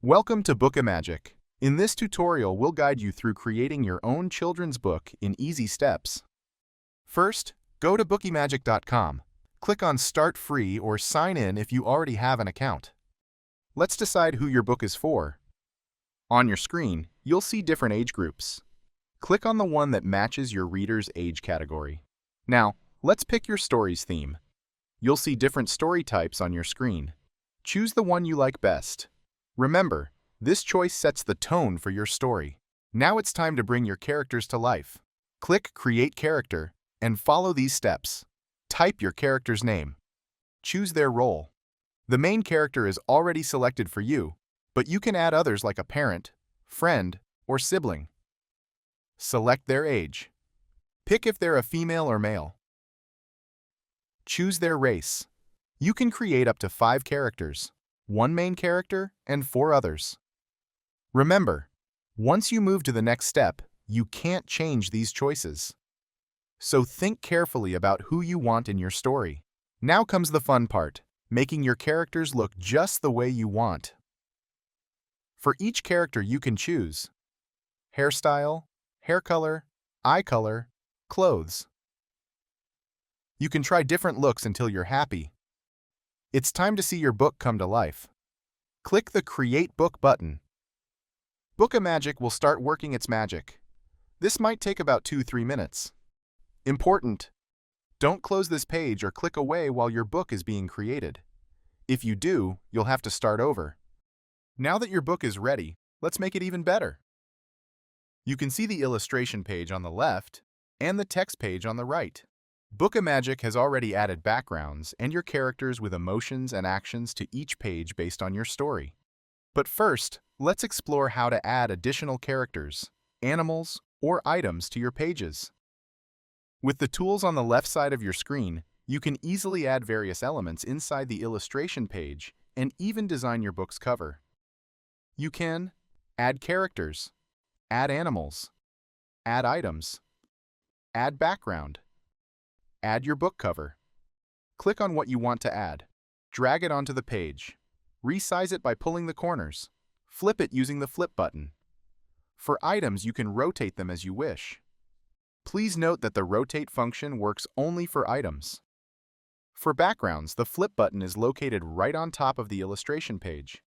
Welcome to Bookimagic. In this tutorial, we'll guide you through creating your own children's book in easy steps. First, go to bookimagic.com. Click on Start Free or Sign In if you already have an account. Let's decide who your book is for. On your screen, you'll see different age groups. Click on the one that matches your reader's age category. Now, let's pick your story's theme. You'll see different story types on your screen. Choose the one you like best. Remember, this choice sets the tone for your story. Now it's time to bring your characters to life. Click Create Character and follow these steps. Type your character's name. Choose their role. The main character is already selected for you, but you can add others like a parent, friend, or sibling. Select their age. Pick if they're a female or male. Choose their race. You can create up to 5 characters, 1 main character and 4 others. Remember, once you move to the next step, you can't change these choices. So think carefully about who you want in your story. Now comes the fun part, making your characters look just the way you want. For each character you can choose hairstyle, hair color, eye color, clothes. You can try different looks until you're happy. It's time to see your book come to life. Click the Create Book button. Bookimagic will start working its magic. This might take about 2-3 minutes. Important: don't close this page or click away while your book is being created. If you do, you'll have to start over. Now that your book is ready, let's make it even better. You can see the illustration page on the left and the text page on the right. Bookimagic has already added backgrounds and your characters with emotions and actions to each page based on your story. But first, let's explore how to add additional characters, animals, or items to your pages. With the tools on the left side of your screen, you can easily add various elements inside the illustration page and even design your book's cover. You can add characters, add animals, add items, add background, add your book cover. Click on what you want to add. Drag it onto the page. Resize it by pulling the corners. Flip it using the flip button. For items, you can rotate them as you wish. Please note that the rotate function works only for items. For backgrounds, the flip button is located right on top of the illustration page.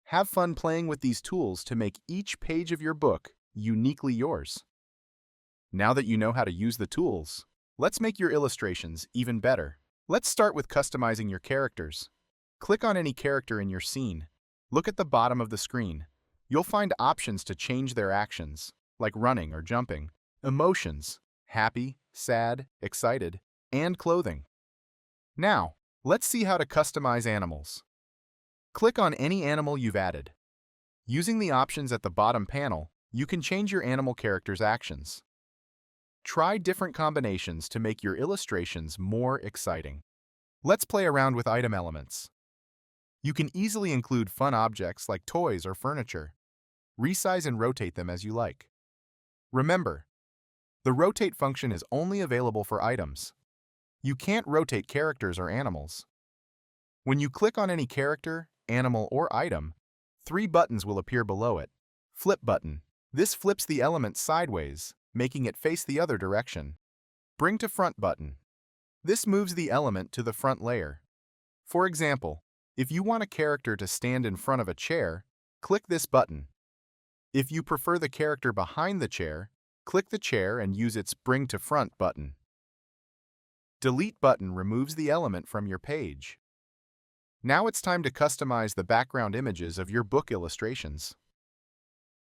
Have fun playing with these tools to make each page of your book uniquely yours. Now that you know how to use the tools, let's make your illustrations even better. Let's start with customizing your characters. Click on any character in your scene. Look at the bottom of the screen. You'll find options to change their actions, like running or jumping, emotions, happy, sad, excited, and clothing. Now, let's see how to customize animals. Click on any animal you've added. Using the options at the bottom panel, you can change your animal character's actions. Try different combinations to make your illustrations more exciting. Let's play around with item elements. You can easily include fun objects like toys or furniture. Resize and rotate them as you like. Remember, the rotate function is only available for items. You can't rotate characters or animals. When you click on any character, animal, or item, 3 buttons will appear below it. Flip button. This flips the element sideways, making it face the other direction. Bring to front button. This moves the element to the front layer. For example, if you want a character to stand in front of a chair, click this button. If you prefer the character behind the chair, click the chair and use its Bring to Front button. Delete button removes the element from your page. Now it's time to customize the background images of your book illustrations.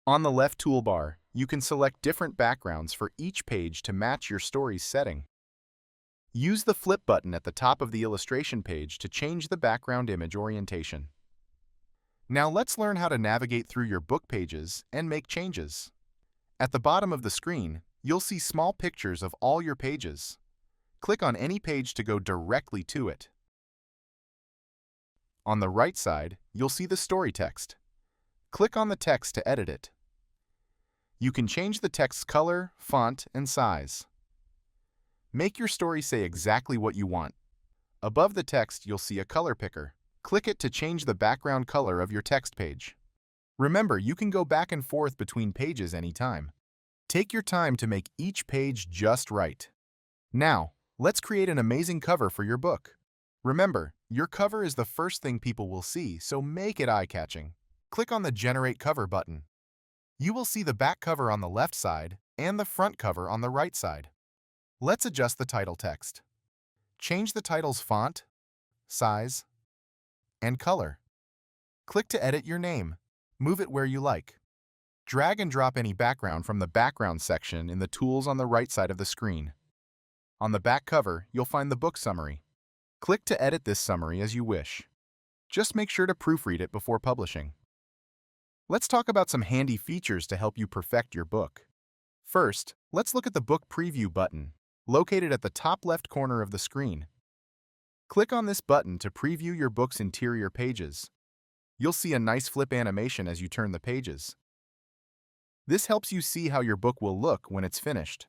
On the left toolbar, you can select different backgrounds for each page to match your story's setting. Use the flip button at the top of the illustration page to change the background image orientation. Now let's learn how to navigate through your book pages and make changes. At the bottom of the screen, you'll see small pictures of all your pages. Click on any page to go directly to it. On the right side, you'll see the story text. Click on the text to edit it. You can change the text's color, font, and size. Make your story say exactly what you want. Above the text, you'll see a color picker. Click it to change the background color of your text page. Remember, you can go back and forth between pages anytime. Take your time to make each page just right. Now, let's create an amazing cover for your book. Remember, your cover is the first thing people will see, so make it eye-catching. Click on the Generate Cover button. You will see the back cover on the left side and the front cover on the right side. Let's adjust the title text. Change the title's font, size, and color. Click to edit your name. Move it where you like. Drag and drop any background from the Background section in the tools on the right side of the screen. On the back cover, you'll find the book summary. Click to edit this summary as you wish. Just make sure to proofread it before publishing. Let's talk about some handy features to help you perfect your book. First, let's look at the Book Preview button, located at the top left corner of the screen. Click on this button to preview your book's interior pages. You'll see a nice flip animation as you turn the pages. This helps you see how your book will look when it's finished.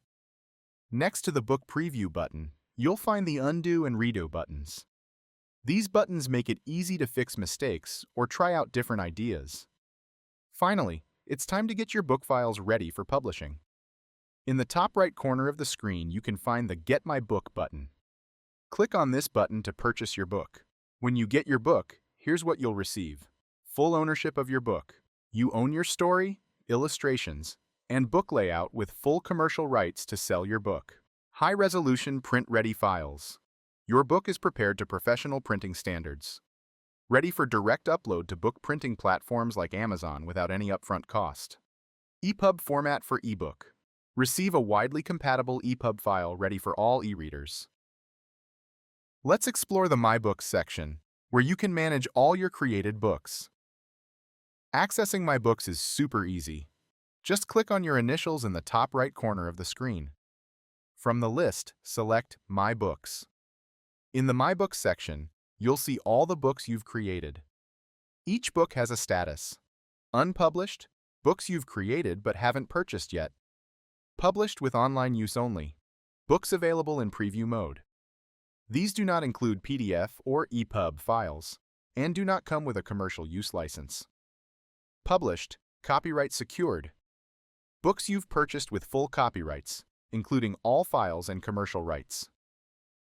Next to the Book Preview button, you'll find the Undo and Redo buttons. These buttons make it easy to fix mistakes or try out different ideas. Finally, it's time to get your book files ready for publishing. In the top right corner of the screen, you can find the Get My Book button. Click on this button to purchase your book. When you get your book, here's what you'll receive. Full ownership of your book. You own your story, illustrations, and book layout with full commercial rights to sell your book. High-resolution print-ready files. Your book is prepared to professional printing standards. Ready for direct upload to book printing platforms like Amazon without any upfront cost. EPUB format for ebook. Receive a widely compatible EPUB file ready for all e-readers. Let's explore the My Books section, where you can manage all your created books. Accessing My Books is super easy. Just click on your initials in the top right corner of the screen. From the list, select My Books. In the My Books section, you'll see all the books you've created. Each book has a status: unpublished, books you've created but haven't purchased yet; published with online use only, books available in preview mode. These do not include PDF or EPUB files, and do not come with a commercial use license. Published, copyright secured. Books you've purchased with full copyrights, including all files and commercial rights.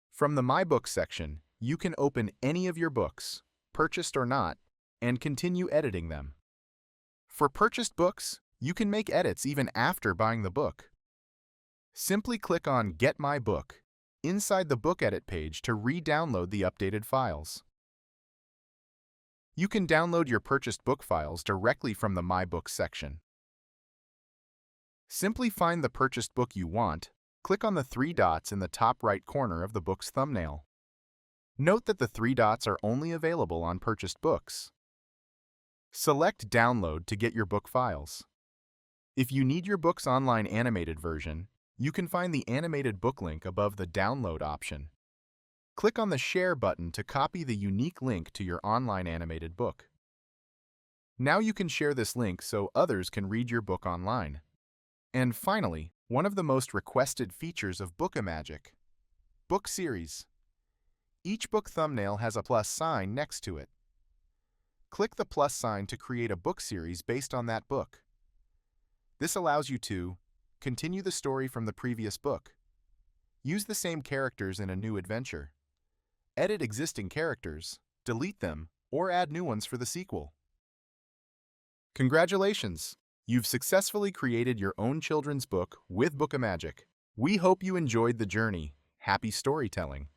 From the My Books section, you can open any of your books, purchased or not, and continue editing them. For purchased books, you can make edits even after buying the book. Simply click on Get My Book inside the Book Edit page to re-download the updated files. You can download your purchased book files directly from the My Books section. Simply find the purchased book you want, click on the three dots in the top right corner of the book's thumbnail. Note that the three dots are only available on purchased books. Select Download to get your book files. If you need your book's online animated version, you can find the animated book link above the Download option. Click on the Share button to copy the unique link to your online animated book. Now you can share this link so others can read your book online. And finally, one of the most requested features of Bookimagic: Book Series. Each book thumbnail has a plus sign next to it. Click the plus sign to create a book series based on that book. This allows you to continue the story from the previous book, use the same characters in a new adventure, edit existing characters, delete them, or add new ones for the sequel. Congratulations! You've successfully created your own children's book with Bookimagic. We hope you enjoyed the journey. Happy storytelling!